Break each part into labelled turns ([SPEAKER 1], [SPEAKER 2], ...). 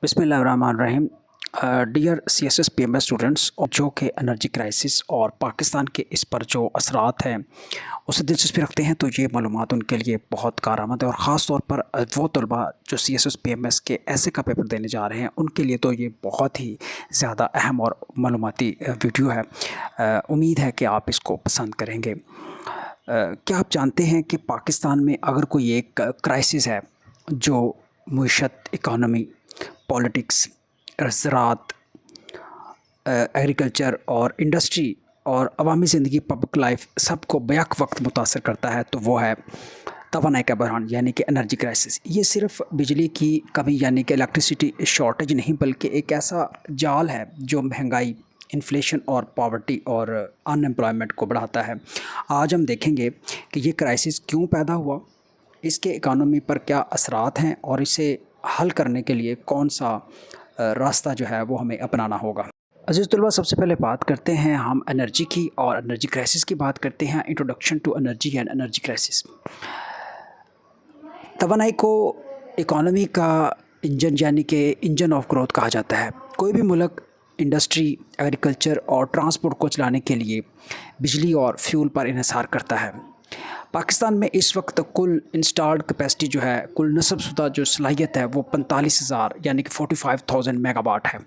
[SPEAKER 1] बिस्मिल्लाहिर्रहमानिर्रहीम। Dear CSS PMS students, और जो कि एनर्जी क्राइसिस और पाकिस्तान के इस पर जो असरात हैं उससे दिलचस्पी रखते हैं तो ये मालूमात उनके लिए बहुत कारआमद है। और ख़ास तौर पर वो तलबा जो CSS PMS के ऐसे का पेपर देने जा रहे हैं उनके लिए तो ये बहुत ही ज़्यादा अहम और मालूमाती वीडियो है। उम्मीद है कि आप इसको पसंद करेंगे। क्या आप जानते हैं कि पाकिस्तान में अगर कोई एक क्राइसिस है जो मईशत, इकॉनमी, पॉलिटिक्स, ज़राअत, एग्रीकल्चर और इंडस्ट्री और अवामी ज़िंदगी, पब्लिक लाइफ सबको बैक वक्त मुतासर करता है, तो वो है तवानाई का बहरान यानी कि एनर्जी क्राइसिस। ये सिर्फ बिजली की कमी यानी कि इलेक्ट्रिसिटी शॉर्टेज नहीं, बल्कि एक ऐसा जाल है जो महंगाई, इन्फ्लेशन और पॉवर्टी और अनएम्प्लॉयमेंट को बढ़ाता है। आज हम देखेंगे कि ये क्राइसिस क्यों पैदा हुआ, इसके इकानमी पर क्या असरात हैं और इसे हल करने के लिए कौन सा रास्ता जो है वो हमें अपनाना होगा। अज़ीज़ तलबा, सबसे पहले बात करते हैं हम एनर्जी की और एनर्जी क्राइसिस की बात करते हैं। Introduction to energy and energy crisis. तवानाई को इकॉनमी का इंजन यानी कि इंजन ऑफ ग्रोथ कहा जाता है। कोई भी मुल्क इंडस्ट्री, एग्रीकल्चर और ट्रांसपोर्ट को चलाने के लिए बिजली और फ्यूल पर इन्हिसार करता है। पाकिस्तान में इस वक्त कुल इंस्टॉल्ड कैपेसिटी जो है, कुल नस्बशुदा जो सलाहियत है वो 45,000 यानी कि 45,000 मेगावाट है।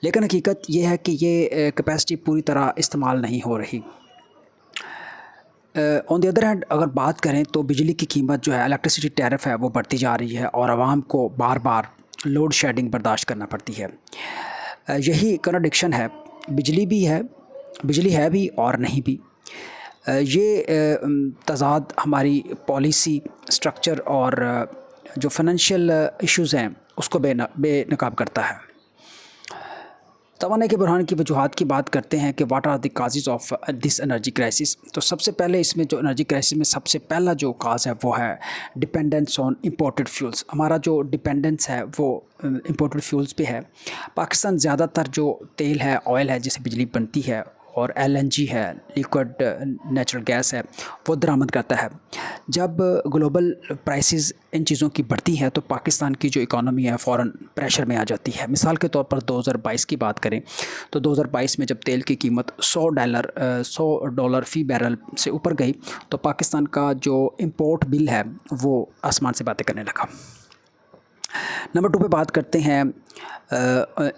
[SPEAKER 1] लेकिन हकीकत ये है कि ये कैपेसिटी पूरी तरह इस्तेमाल नहीं हो रही। ऑन द अदर हैंड अगर बात करें तो बिजली की कीमत जो है, इलेक्ट्रिसिटी टैरिफ है, वो बढ़ती जा रही है और आवाम को बार बार लोड शेडिंग बर्दाश्त करना पड़ती है। यही कॉन्ट्रडिक्शन है, बिजली है भी और नहीं भी। ये तज़ाद हमारी पॉलिसी, स्ट्रक्चर और जो फाइनेंशियल इश्यूज़ हैं उसको बेनकाब करता है। तवानाई के बहरान की वजूहात की बात करते हैं कि what are the causes of this energy crisis. तो सबसे पहले इसमें जो एनर्जी क्राइसिस में सबसे पहला जो काज है वो है डिपेंडेंस ऑन इंपोर्टेड फ्यूल्स। हमारा जो डिपेंडेंस है वो इंपोर्टेड फ्यूल्स पे है। पाकिस्तान ज़्यादातर जो तेल है, ऑयल है जिससे बिजली बनती है, और LNG है, लिक्विड नेचुरल गैस है, वो दरामद करता है। जब ग्लोबल प्राइसेस इन चीज़ों की बढ़ती है तो पाकिस्तान की जो इकॉनमी है फ़ौरन प्रेशर में आ जाती है। मिसाल के तौर पर 2022 की बात करें तो 2022 में जब तेल की कीमत $100 फ़ी बैरल से ऊपर गई तो पाकिस्तान का जो इंपोर्ट बिल है वो आसमान से बातें करने लगा। नंबर 2 पे बात करते हैं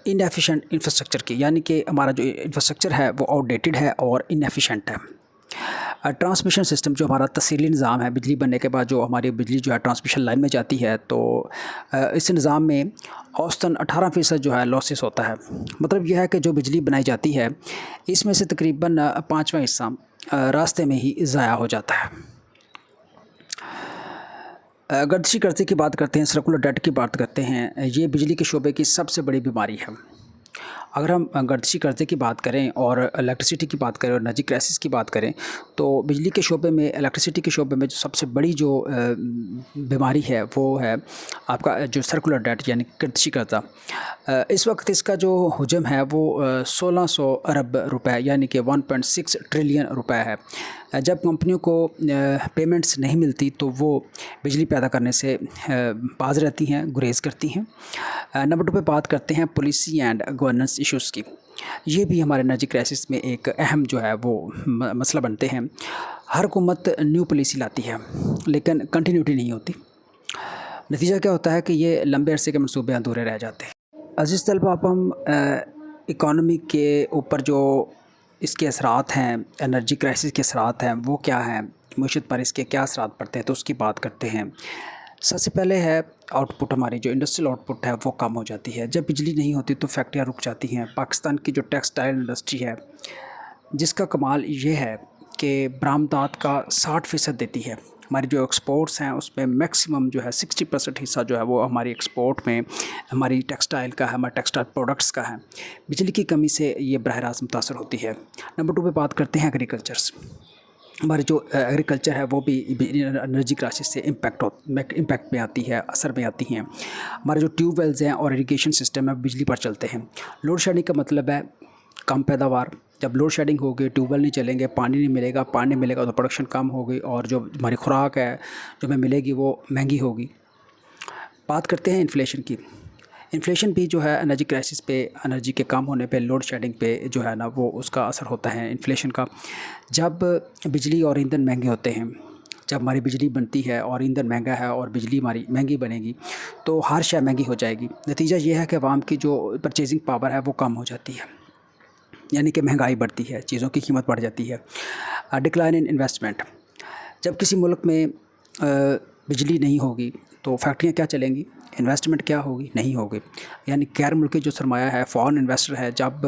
[SPEAKER 1] इनएफिशिएंट इंफ्रास्ट्रक्चर की, यानी कि हमारा जो इंफ्रास्ट्रक्चर है वो आउटडेटेड है और इनएफिशिएंट है। ट्रांसमिशन सिस्टम जो हमारा तहसीली निज़ाम है, बिजली बनने के बाद जो हमारी बिजली जो है ट्रांसमिशन लाइन में जाती है, तो इस निज़ाम में औसतन 18% जो है लॉसेस होता है। मतलब यह है कि जो बिजली बनाई जाती है इसमें से तकरीबन 5वां हिस्सा रास्ते में ही ज़ाया हो जाता है। गर्दिशी कर्ज़े की बात करते हैं, सर्कुलर डेट की बात करते हैं। ये बिजली के शोबे की सबसे बड़ी बीमारी है। अगर हम गर्दिशी कर्ज़े की बात करें और इलेक्ट्रिसिटी की बात करें और एनर्जी क्राइसिस की बात करें तो बिजली के शोबे में, इलेक्ट्रिसिटी के शोबे में जो सबसे बड़ी जो बीमारी है वो है आपका जो सर्कुलर डेट यानी गर्दिशी कर्ज़ा। इस वक्त इसका जो हुजम है वो 1600 अरब रुपए यानी कि 1.6 ट्रिलियन रुपए है। जब कंपनियों को पेमेंट्स नहीं मिलती तो वो बिजली पैदा करने से बाज रहती हैं, गुरेज करती हैं। नंबर 2 पे बात करते हैं पॉलिसी एंड गवर्नेंस इश्यूज़ की। ये भी हमारे एनर्जी क्राइसिस में एक अहम जो है वो मसला बनते हैं। हर हुकूमत न्यू पॉलिसी लाती है लेकिन कंटिन्यूटी नहीं होती। नतीजा क्या होता है कि ये लंबे अरसे के मंसूबे अधूरे रह जाते हैं। अज़ीज़ तलबा, अब हम इकॉनमी के ऊपर जो इसके असरात हैं, एनर्जी क्राइसिस के असरात हैं वो क्या हैं, मईशत पर इसके क्या असरात पड़ते हैं, तो उसकी बात करते हैं। सबसे पहले है आउटपुट। हमारी जो इंडस्ट्रियल आउटपुट है वो कम हो जाती है। जब बिजली नहीं होती तो फैक्ट्रियाँ रुक जाती हैं। पाकिस्तान की जो टेक्सटाइल इंडस्ट्री है जिसका कमाल ये है कि बरामदात का 60% देती है। हमारी जो एक्सपोर्ट्स हैं उसमें मैक्सिमम जो है 60% हिस्सा जो है वो हमारी एक्सपोर्ट में हमारी टेक्सटाइल का है, हमारे टेक्सटाइल प्रोडक्ट्स का है। बिजली की कमी से ये बरह रास्त मुतासर होती है। नंबर 2 पे बात करते हैं एग्रीकल्चर्स। हमारी जो एग्रीकल्चर है वो भी एनर्जी क्राइसिस से इम्पैक्ट में आती है, असर में आती हैं। हमारे जो ट्यूबवेल्स हैं और इरिगेशन सिस्टम है बिजली पर चलते हैं। लोड शेडिंग का मतलब है कम पैदावार। जब लोड शेडिंग होगी, ट्यूबवेल नहीं चलेंगे, पानी नहीं मिलेगा, पानी नहीं मिलेगा तो प्रोडक्शन कम होगी और जो हमारी खुराक है जो हमें मिलेगी वो महंगी होगी। बात करते हैं इन्फ्लेशन की। انفلیشن بھی جو ہے انرجی کرائسس پہ، انرجی کے کم ہونے پہ، لوڈ شیڈنگ پہ جو ہے نا وہ اس کا اثر ہوتا ہے انفلیشن کا. جب بجلی اور ایندھن مہنگے ہوتے ہیں، جب ہماری بجلی بنتی ہے اور ایندھن مہنگا ہے اور بجلی ہماری مہنگی بنے گی تو ہر شے مہنگی ہو جائے گی. نتیجہ یہ ہے کہ عوام کی جو پرچیزنگ پاور ہے وہ کم ہو جاتی ہے، یعنی کہ مہنگائی بڑھتی ہے، چیزوں کی قیمت بڑھ جاتی ہے. Decline in investment. جب کسی ملک میں بجلی نہیں ہوگی تو فیکٹریاں کیا چلیں گی؟ انویسٹمنٹ کیا ہوگی؟ نہیں ہوگی. یعنی غیر ملکی جو سرمایہ ہے، فارن انویسٹر ہے، جب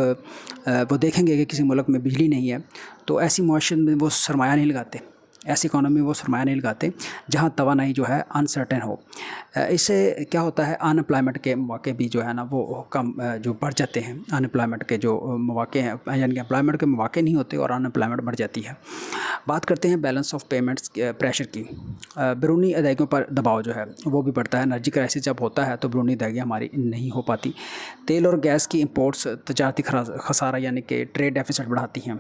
[SPEAKER 1] وہ دیکھیں گے کہ کسی ملک میں بجلی نہیں ہے تو ایسی معاشرت میں وہ سرمایہ نہیں لگاتے، ایسی اکانومی میں وہ سرمایہ نہیں لگاتے جہاں توانائی جو ہے انسرٹن ہو. اس سے کیا ہوتا ہے، ان امپلائمنٹ کے مواقع بھی جو ہے نا وہ کم جو بڑھ جاتے ہیں. ان امپلائمنٹ کے جو مواقع ہیں، یعنی کہ امپلائمنٹ کے مواقع نہیں ہوتے اور ان امپلائمنٹ بڑھ جاتی ہے. بات کرتے ہیں بیلنس آف پیمنٹس پریشر کی. بیرونی ادائیگیوں پر دباؤ جو ہے وہ بھی بڑھتا ہے. انرجی کرائسس جب ہوتا ہے تو بیرونی ادائیگیاں ہماری نہیں ہو پاتی. تیل اور گیس کی امپورٹس تجارتی خسارہ یعنی کہ ٹریڈ ڈیفیسٹ بڑھاتی ہیں.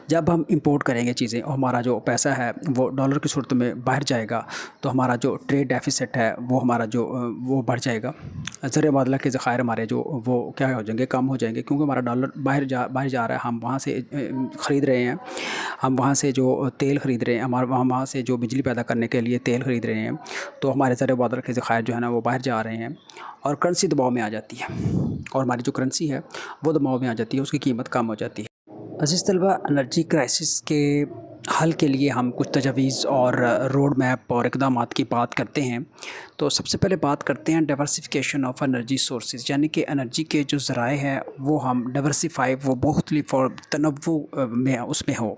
[SPEAKER 1] جب ہم امپورٹ کریں گے چیزیں اور ہمارا جو پیسہ ہے وہ ڈالر کی صورت میں باہر جائے گا تو ہمارا جو ٹریڈ ڈیفیسٹ ہے وہ ہمارا جو وہ بڑھ جائے گا. زر مبادلہ کے ذخائر ہمارے جو وہ کیا ہو جائیں گے، کم ہو جائیں گے، کیونکہ ہمارا ڈالر باہر جا رہا ہے. ہم وہاں سے خرید رہے ہیں، ہم وہاں سے جو تیل خرید رہے ہیں، ہم وہاں سے جو بجلی پیدا کرنے کے لیے تیل خرید رہے ہیں، تو ہمارے زر مبادلہ کے ذخائر جو ہے نا وہ باہر جا رہے ہیں اور کرنسی دباؤ میں آ جاتی ہے، اور ہماری جو کرنسی ہے وہ دباؤ میں آ جاتی ہے، اس کی قیمت کم ہو جاتی ہے. عزیز طلبہ، انرجی کرائسس کے حل کے لیے ہم کچھ تجاویز اور روڈ میپ اور اقدامات کی بات کرتے ہیں. تو سب سے پہلے بات کرتے ہیں ڈائیورسفیکیشن آف انرجی سورسز، یعنی کہ انرجی کے جو ذرائع ہیں وہ ہم ڈائیورسیفائی، وہ مختلف اور تنوع میں اس میں ہو.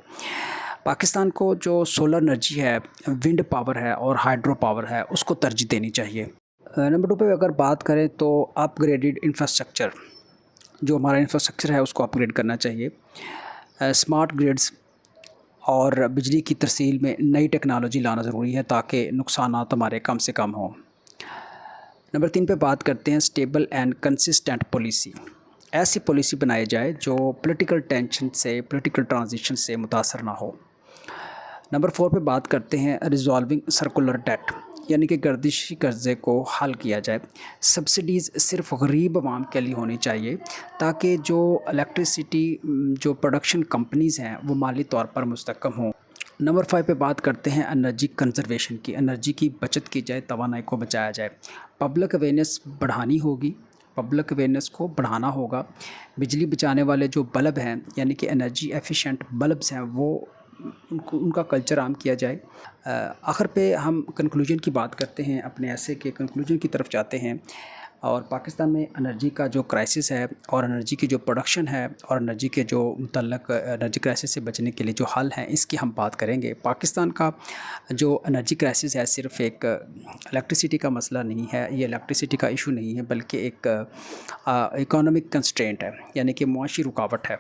[SPEAKER 1] پاکستان کو جو سولر انرجی ہے، ونڈ پاور ہے اور ہائیڈرو پاور ہے، اس کو ترجیح دینی چاہیے. نمبر 2 پہ اگر بات کریں تو اپ گریڈڈ انفراسٹرکچر، جو ہمارا انفراسٹرکچر ہے اس کو اپ گریڈ کرنا چاہیے. اسمارٹ گریڈز اور بجلی کی ترسیل میں نئی ٹیکنالوجی لانا ضروری ہے تاکہ نقصانات ہمارے کم سے کم ہوں. نمبر 3 پہ بات کرتے ہیں اسٹیبل اینڈ کنسسٹنٹ پالیسی. ایسی پالیسی بنائی جائے جو پولیٹیکل ٹینشن سے، پولیٹیکل ٹرانزیشن سے متاثر نہ ہو. نمبر 4 پہ بات کرتے ہیں ریزالونگ سرکولر ڈیٹ، یعنی کہ گردشی قرضے کو حل کیا جائے. سبسڈیز صرف غریب عوام کے لیے ہونی چاہیے تاکہ جو الیکٹریسٹی جو پروڈکشن کمپنیز ہیں وہ مالی طور پر مستحکم ہوں. نمبر 5 پہ بات کرتے ہیں انرجی کنزرویشن کی. انرجی کی بچت کی جائے، توانائی کو بچایا جائے. پبلک اویئرنیس بڑھانی ہوگی، پبلک اویئرنیس کو بڑھانا ہوگا. بجلی بچانے والے جو بلب ہیں، یعنی کہ انرجی ایفیشینٹ بلبس ہیں، وہ ان کا کلچر عام کیا جائے. آخر پہ ہم کنکلوژن کی بات کرتے ہیں، اپنے ایسے کے کنکلوژن کی طرف جاتے ہیں. اور پاکستان میں انرجی کا جو کرائسس ہے اور انرجی کی جو پروڈکشن ہے اور انرجی کے جو متعلق انرجی کرائسس سے بچنے کے لیے جو حل ہیں، اس کی ہم بات کریں گے. پاکستان کا جو انرجی کرائسس ہے صرف ایک الیکٹریسٹی کا مسئلہ نہیں ہے، یہ الیکٹریسٹی کا ایشو نہیں ہے، بلکہ ایک اکانومک کنسٹرینٹ ہے، یعنی کہ معاشی رکاوٹ ہے.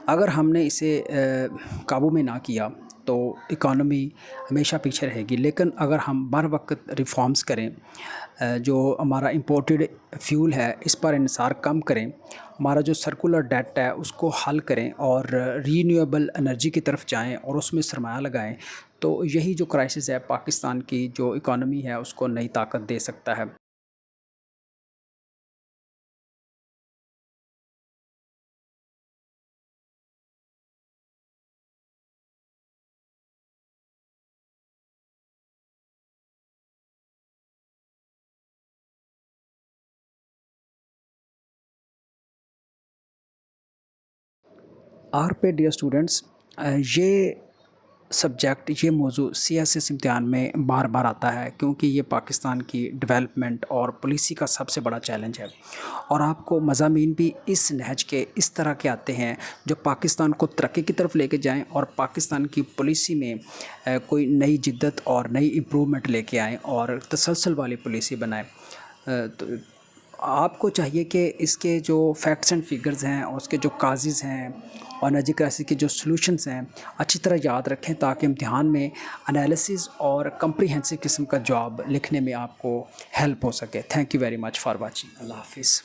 [SPEAKER 1] اگر ہم نے اسے قابو میں نہ کیا تو اکانومی ہمیشہ پیچھے رہے گی. لیکن اگر ہم بر وقت ریفارمز کریں، جو ہمارا امپورٹڈ فیول ہے اس پر انحصار کم کریں، ہمارا جو سرکولر ڈیٹ ہے اس کو حل کریں اور رینیویبل انرجی کی طرف جائیں اور اس میں سرمایہ لگائیں، تو یہی جو کرائسس ہے پاکستان کی جو اکانومی ہے اس کو نئی طاقت دے سکتا ہے. آخر پہ ڈیئر اسٹوڈنٹس، یہ سبجیکٹ، یہ موضوع CSS امتحان میں بار بار آتا ہے کیونکہ یہ پاکستان کی ڈیولپمنٹ اور پالیسی کا سب سے بڑا چیلنج ہے. اور آپ کو مضامین بھی اس نہج کے اس طرح کے آتے ہیں جو پاکستان کو ترقی کی طرف لے کے جائیں اور پاکستان کی پالیسی میں کوئی نئی جدت اور نئی امپرومنٹ لے کے آئیں اور تسلسل والی پالیسی بنائیں. تو آپ کو چاہیے کہ اس کے جو فیکٹس اینڈ فگرز ہیں اور اس کے جو کازز ہیں اور انرجی کرائسس کے جو سلوشنز ہیں اچھی طرح یاد رکھیں تاکہ امتحان میں انالیسز اور کمپریہنسو قسم کا جواب لکھنے میں آپ کو ہیلپ ہو سکے. Thank you very much for watching. Allah حافظ.